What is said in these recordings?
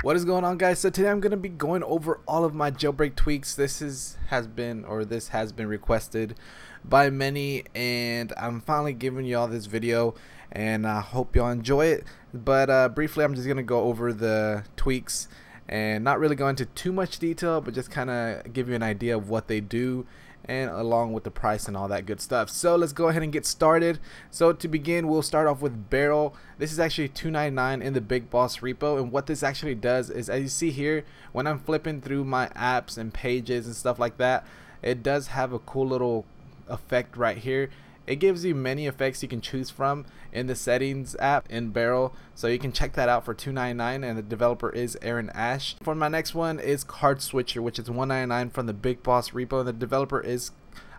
What is going on, guys? So today I'm going to be going over all of my jailbreak tweaks. This has been requested by many, and I'm finally giving y'all this video, and I hope y'all enjoy it. But briefly, I'm just going to go over the tweaks and not really go into too much detail, but just kind of give you an idea of what they do and along with the price and all that good stuff. So let's go ahead and get started. So to begin, we'll start off with Barrel. This is actually $2.99 in the Big Boss repo, and what this actually does is, as you see here, when I'm flipping through my apps and pages and stuff like that, it does have a cool little effect right here. It gives you many effects you can choose from in the settings app in Barrel, so you can check that out for $2.99, and the developer is Aaron Ash. For my next one is CardSwitcher, which is $1.99 from the Big Boss repo, and the developer is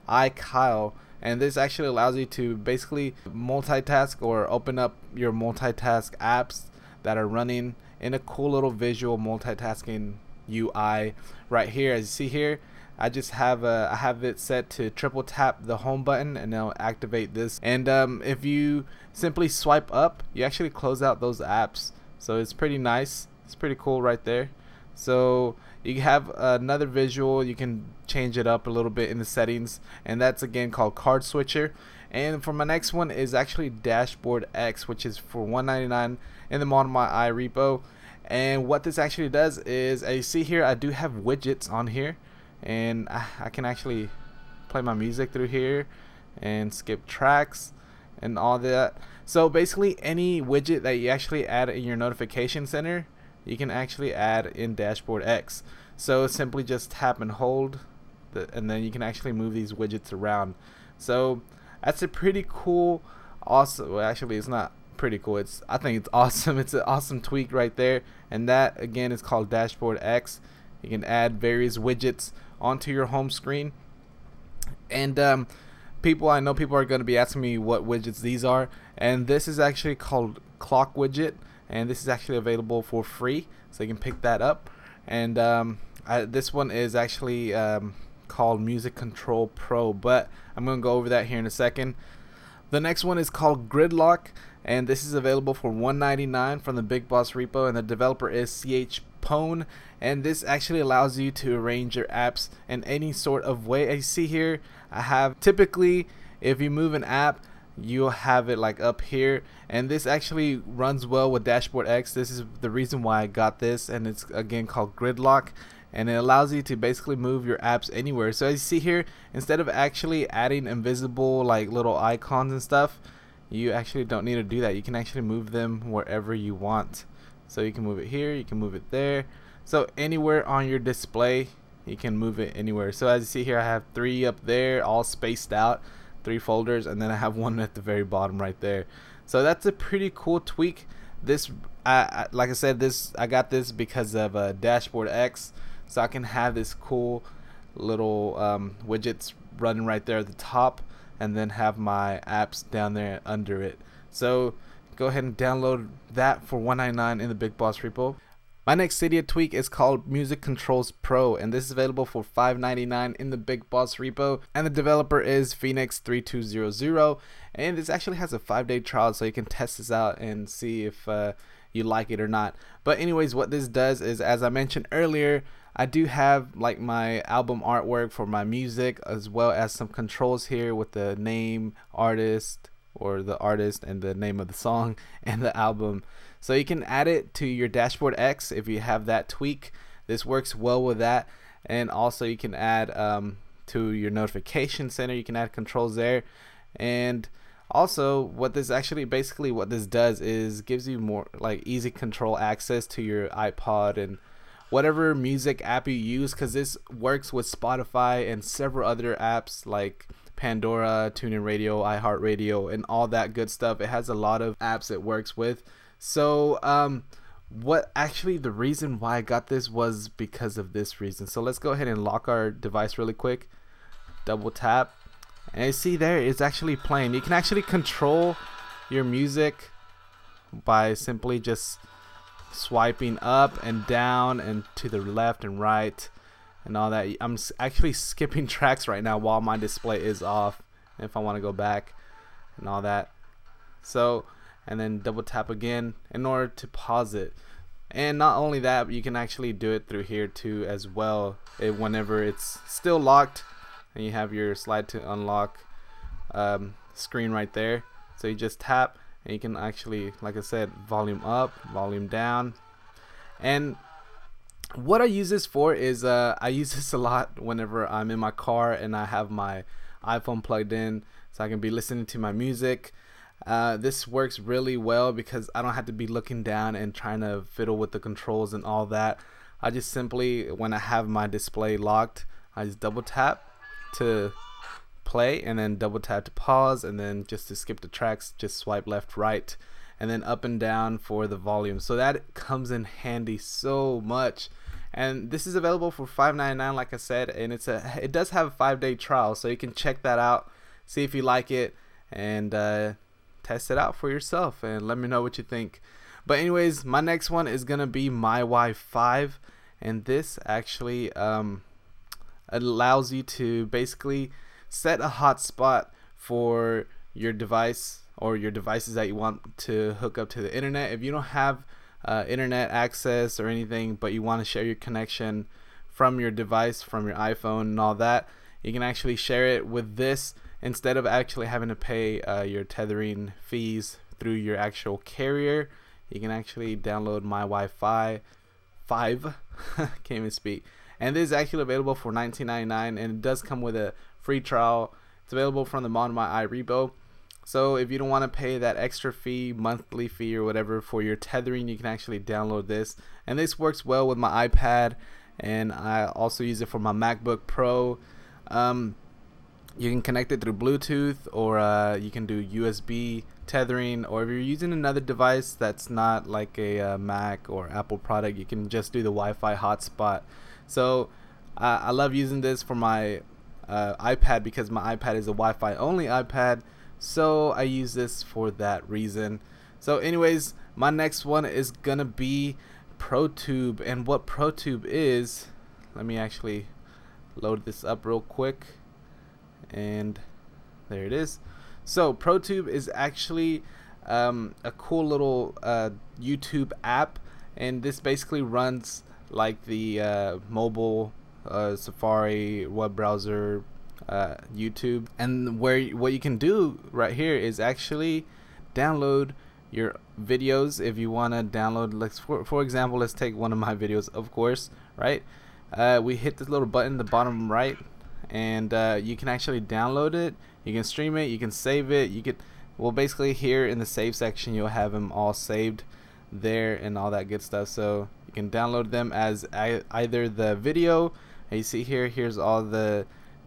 Kyle. And this actually allows you to basically multitask or open up your multitask apps that are running in a cool little visual multitasking UI right here. As you see here, I just have I have it set to triple tap the home button, and it'll activate this. And if you simply swipe up, you actually close out those apps. So it's pretty nice. It's pretty cool right there. So you have another visual. You can change it up a little bit in the settings, and that's again called CardSwitcher. And for my next one is actually DashboardX, which is for $1.99 in the MyWi repo. And what this actually does is, as you see here, I do have widgets on here, and I can actually play my music through here and skip tracks and all that. So basically, any widget that you actually add in your notification center, you can actually add in DashboardX. So simply just tap and hold, and then you can actually move these widgets around. So that's a pretty cool, awesome. Well, actually, it's not pretty cool. I think it's awesome. It's an awesome tweak right there, and that again is called DashboardX. You can add various widgets onto your home screen. And I know people are going to be asking me what widgets these are, and this is actually called Clock Widget, and this is actually available for free, so you can pick that up. And this one is actually called Music Control Pro, but I'm going to go over that here in a second. The next one is called GridLock, and this is available for $1.99 from the Big Boss repo, and the developer is SenseiPhone. And this actually allows you to arrange your apps in any sort of way. As you see here, I have typically, if you move an app, you'll have it like up here, and this actually runs well with DashboardX. This is the reason why I got this, and it's again called GridLock, and it allows you to basically move your apps anywhere. So as you see here, instead of actually adding invisible like little icons and stuff, you actually don't need to do that. You can actually move them wherever you want. So you can move it here, you can move it there. So anywhere on your display, you can move it anywhere. So as you see here, I have 3 up there, all spaced out, 3 folders, and then I have 1 at the very bottom right there. So that's a pretty cool tweak. This, like I said, I got this because of DashboardX, so I can have this cool little widgets running right there at the top, and then have my apps down there under it. So go ahead and download that for $1.99 in the Big Boss repo. My next Cydia tweak is called Music Controls Pro, and this is available for $5.99 in the Big Boss repo, and the developer is Phoenix3200, and this actually has a 5-day trial, so you can test this out and see if you like it or not. But anyways, what this does is, as I mentioned earlier, I do have like my album artwork for my music, as well as some controls here with the name, artist, or the artist, and the name of the song and the album. So you can add it to your DashboardX if you have that tweak. This works well with that. And also you can add to your notification center, you can add controls there. And also what this does is gives you more like easy control access to your iPod and whatever music app you use, because this works with Spotify and several other apps like Pandora, TuneIn Radio, iHeartRadio, and all that good stuff. It has a lot of apps it works with. So the reason why I got this was because of this reason. So let's go ahead and lock our device really quick. Double tap, and you see there it's actually playing. You can actually control your music by simply just swiping up and down and to the left and right and all that. I'm actually skipping tracks right now while my display is off, if I want to go back and all that. So, and then double tap again in order to pause it. And not only that, you can actually do it through here too as well, whenever it's still locked and you have your slide to unlock screen right there. So you just tap and you can actually, like I said, volume up, volume down. And what I use this for is I use this a lot whenever I'm in my car and I have my iPhone plugged in, so I can be listening to my music. This works really well because I don't have to be looking down and trying to fiddle with the controls and all that. I just simply, when I have my display locked, I just double tap to play and then double tap to pause, and then just to skip the tracks, just swipe left, right, and then up and down for the volume. So that comes in handy so much. And this is available for $5.99, like I said, and it does have a 5-day trial, so you can check that out, see if you like it, and test it out for yourself and let me know what you think. But anyways, my next one is gonna be MyWi 5, and this actually allows you to basically set a hotspot for your device or your devices that you want to hook up to the internet. If you don't have internet access or anything, but you want to share your connection from your device, from your iPhone and all that, you can actually share it with this instead of actually having to pay your tethering fees through your actual carrier. You can actually download MyWi 5 can't even speak, and this is actually available for $19.99, and it does come with a free trial. It's available from the MyWi repo. So if you don't want to pay that extra fee, monthly fee or whatever for your tethering, you can actually download this. And this works well with my iPad, and I also use it for my MacBook Pro. You can connect it through Bluetooth, or you can do USB tethering, or if you're using another device that's not like a Mac or Apple product, you can just do the Wi-Fi hotspot. So I love using this for my iPad because my iPad is a Wi-Fi only iPad. So I use this for that reason. So anyways, my next one is gonna be ProTube. And what ProTube is, let me actually load this up real quick, and there it is. So ProTube is actually a cool little YouTube app, and this basically runs like the mobile Safari web browser YouTube. And what you can do right here is actually download your videos. If you want to download, like for example, let's take one of my videos, of course, right? We hit this little button in the bottom right, and you can actually download it, you can stream it, you can save it, you could, well, basically here in the save section you'll have them all saved there and all that good stuff. So you can download them as either the video, and you see here's all the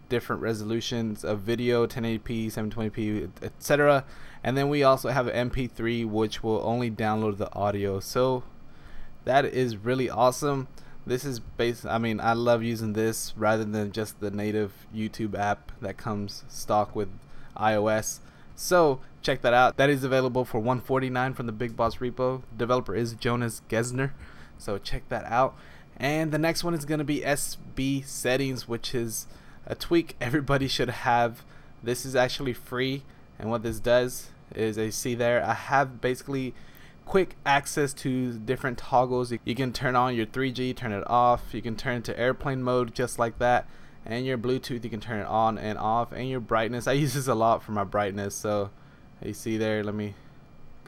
different resolutions of video, 1080p, 720p, etc. And then we also have an MP3, which will only download the audio. So that is really awesome. This is I love using this rather than just the native YouTube app that comes stock with iOS. So check that out. That is available for $149 from the Big Boss repo. Developer is Jonas Gesner, so check that out. And the next one is going to be SBSettings, which is a tweak everybody should have. This is actually free, and what this does is, you see there, I have basically quick access to different toggles. You can turn on your 3G, turn it off, you can turn it to airplane mode just like that, and your Bluetooth you can turn it on and off, and your brightness, I use this a lot for my brightness. So you see there, let me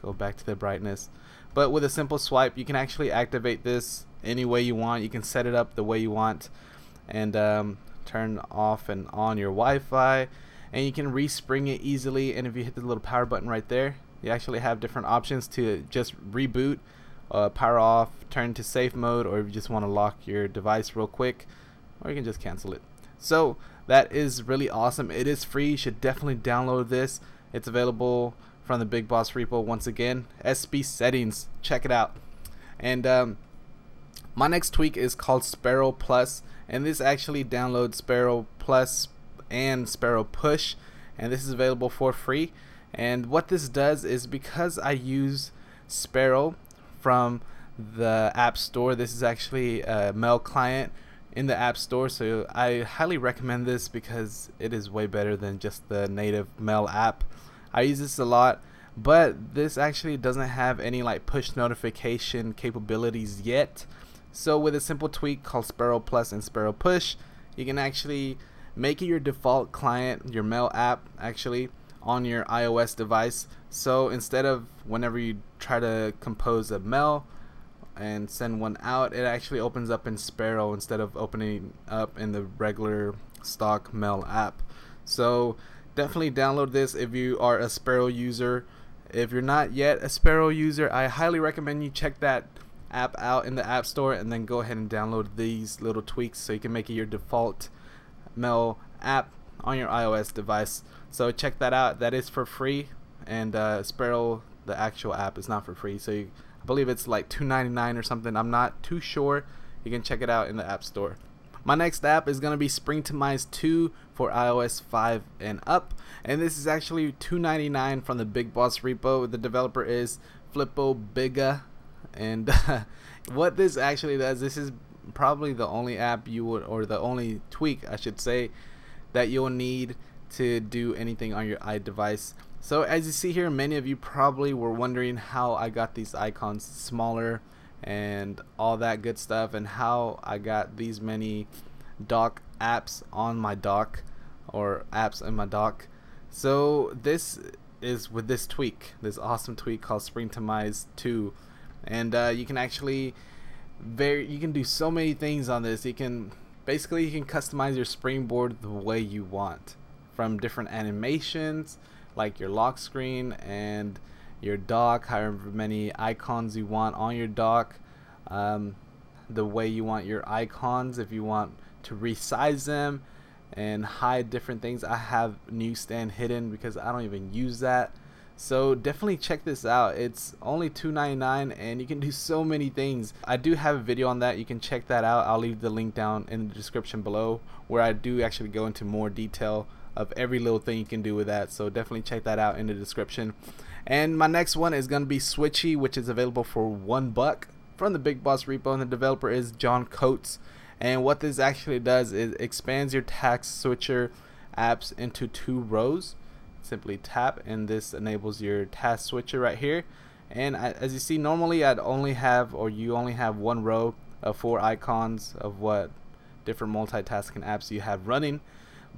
go back to the brightness, but with a simple swipe you can actually activate this any way you want. You can set it up the way you want, and turn off and on your Wi-Fi, and you can respring it easily. And if you hit the little power button right there, you actually have different options to just reboot, power off, turn to safe mode, or if you just want to lock your device real quick, or you can just cancel it. So that is really awesome. It is free. You should definitely download this. It's available from the Big Boss repo. Once again, SBSettings, check it out. And my next tweak is called Sparrow Plus, and this actually downloads Sparrow Plus and sparrowpush, and this is available for free. And what this does is, because I use Sparrow from the App Store, this is actually a mail client in the App Store, so I highly recommend this because it is way better than just the native mail app. I use this a lot. but this actually doesn't have any like push notification capabilities yet. So with a simple tweak called Sparrow Plus and Sparrow Push, you can actually make it your default client, your mail app actually, on your iOS device. So instead of whenever you try to compose a mail and send one out, it actually opens up in Sparrow instead of opening up in the regular stock mail app. So definitely download this if you are a Sparrow user. If you're not yet a Sparrow user, I highly recommend you check that app out in the App Store and then go ahead and download these little tweaks so you can make it your default mail app on your iOS device. So check that out. That is for free, and Sparrow, the actual app, is not for free. So I believe it's like $2.99 or something. I'm not too sure. You can check it out in the App Store. My next app is going to be Springtomize 2 for iOS 5 and up, and this is actually $2.99 from the Big Boss repo. The developer is FlippoBiga, and what this actually does, this is probably the only app you would, or the only tweak I should say, that you'll need to do anything on your iDevice. So as you see here, many of you probably were wondering how I got these icons smaller and all that good stuff, and how I got these many dock apps on my dock, or apps in my dock. So this is with this tweak, this awesome tweak called Springtomize 2, and you can actually you can do so many things on this. You can customize your springboard the way you want, from different animations like your lock screen and your dock, however many icons you want on your dock, the way you want your icons, if you want to resize them and hide different things. I have newsstand hidden because I don't even use that. So definitely check this out. It's only $2.99 and you can do so many things. I do have a video on that. You can check that out. I'll leave the link down in the description below, where I do actually go into more detail of every little thing you can do with that. So definitely check that out in the description. And my next one is going to be Switchy, which is available for $1 from the Big Boss repo, and the developer is John Coates. And what this actually does is expands your TaskSwitcher apps into 2 rows. Simply tap, and this enables your task switcher right here. And as you see, normally you only have 1 row of 4 icons of what different multitasking apps you have running,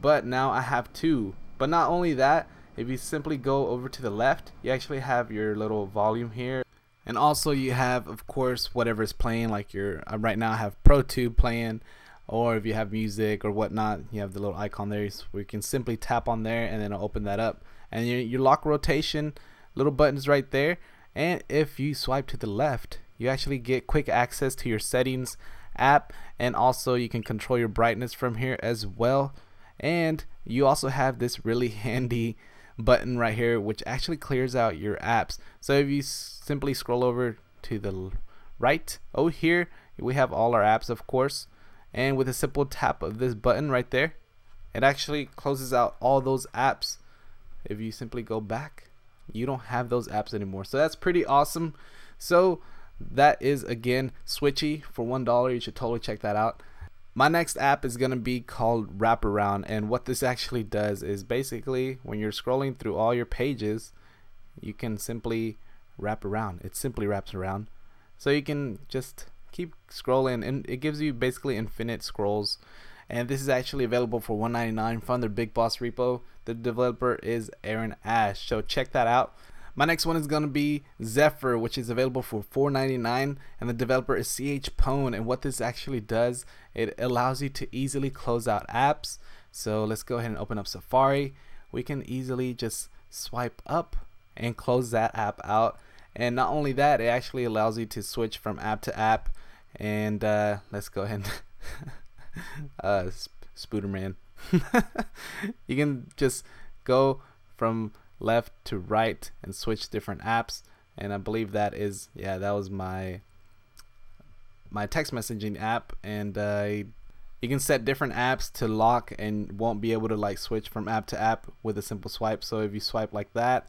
but now I have 2. But not only that, if you simply go over to the left, you actually have your little volume here, and also you have, of course, whatever is playing. Like right now I have ProTube playing, or if you have music or whatnot, you have the little icon there, so we can simply tap on there and then it'll open that up. And your lock rotation little buttons right there. And if you swipe to the left, you actually get quick access to your settings app, and also you can control your brightness from here as well. And you also have this really handy button right here, which actually clears out your apps. So if you simply scroll over to the right, here we have all our apps, of course. And with a simple tap of this button right there, it actually closes out all those apps. If you simply go back, you don't have those apps anymore. So that's pretty awesome. So that is, again, Switchy for $1. You should totally check that out. My next app is going to be called Wraparound, and what this actually does is basically when you're scrolling through all your pages, you can simply wrap around. It simply wraps around. So you can just keep scrolling, and it gives you basically infinite scrolls. And this is actually available for $1.99 from their Big Boss repo. The developer is Aaron Ash, so check that out. My next one is going to be Zephyr, which is available for $4.99, and the developer is SenseiPhone. And what this actually does, it allows you to easily close out apps. So let's go ahead and open up Safari. We can easily just swipe up and close that app out. And not only that, it actually allows you to switch from app to app. And let's go ahead and Spooderman. You can just go from left to right and switch different apps. And I believe that is, that was my text messaging app. And you can set different apps to lock and won't be able to like switch from app to app with a simple swipe. So if you swipe like that,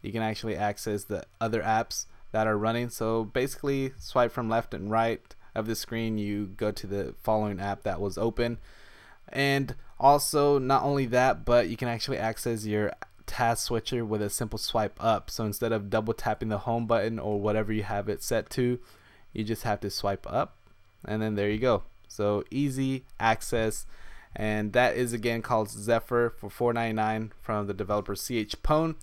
you can actually access the other apps that are running. So basically, swipe from left and right of the screen, you go to the following app that was open. And also, not only that, but you can actually access your task switcher with a simple swipe up. So instead of double tapping the home button or whatever you have it set to, you just have to swipe up, and then there you go. So easy access, and that is again called Zephyr for $4.99 from the developer SenseiPhone.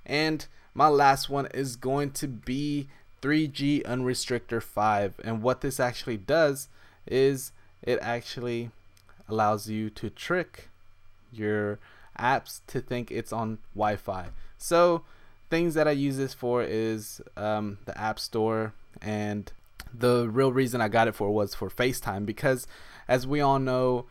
And my last one is going to be 3G Unrestrictor 5, and what this actually does is it actually allows you to trick your apps to think it's on Wi-Fi. So things that I use this for is the App Store, and the real reason I got it for was for FaceTime, because as we all know,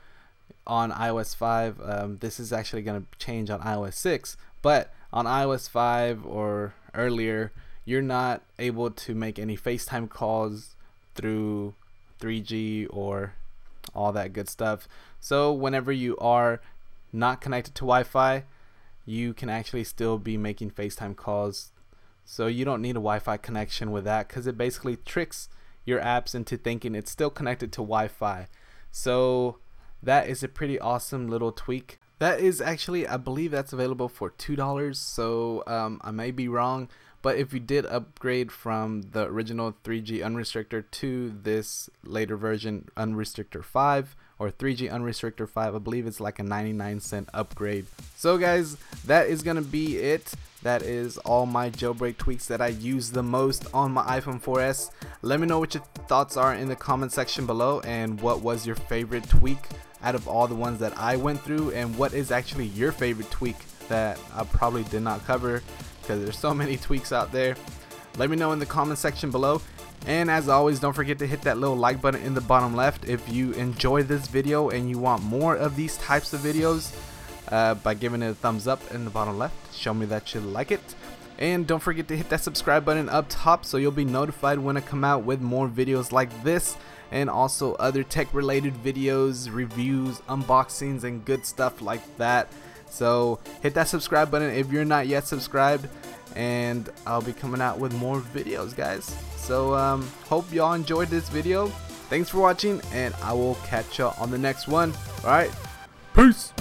on iOS 5, this is actually going to change on iOS 6, but on iOS 5 or earlier, you're not able to make any FaceTime calls through 3G or all that good stuff. So whenever you are not connected to Wi-Fi, you can actually still be making FaceTime calls. So you don't need a Wi-Fi connection with that, because it basically tricks your apps into thinking it's still connected to Wi-Fi. So that is a pretty awesome little tweak. That is actually, I believe that's available for $2. So I may be wrong, but if you did upgrade from the original 3G Unrestrictor to this later version, Unrestrictor 5 or 3G Unrestrictor 5, I believe it's like a 99-cent upgrade. So guys, that is gonna be it. That is all my jailbreak tweaks that I use the most on my iPhone 4S. Let me know what your thoughts are in the comment section below, and what was your favorite tweak out of all the ones that I went through, and what is actually your favorite tweak that I probably did not cover, because there's so many tweaks out there. Let me know in the comment section below, and as always, don't forget to hit that little like button in the bottom left if you enjoyed this video and you want more of these types of videos, by giving it a thumbs up in the bottom left. Show me that you like it. And don't forget to hit that subscribe button up top so you'll be notified when I come out with more videos like this, and also other tech related videos, reviews, unboxings, and good stuff like that. So hit that subscribe button if you're not yet subscribed, and I'll be coming out with more videos, guys. So hope y'all enjoyed this video. Thanks for watching, and I will catch y'all on the next one. Alright, peace.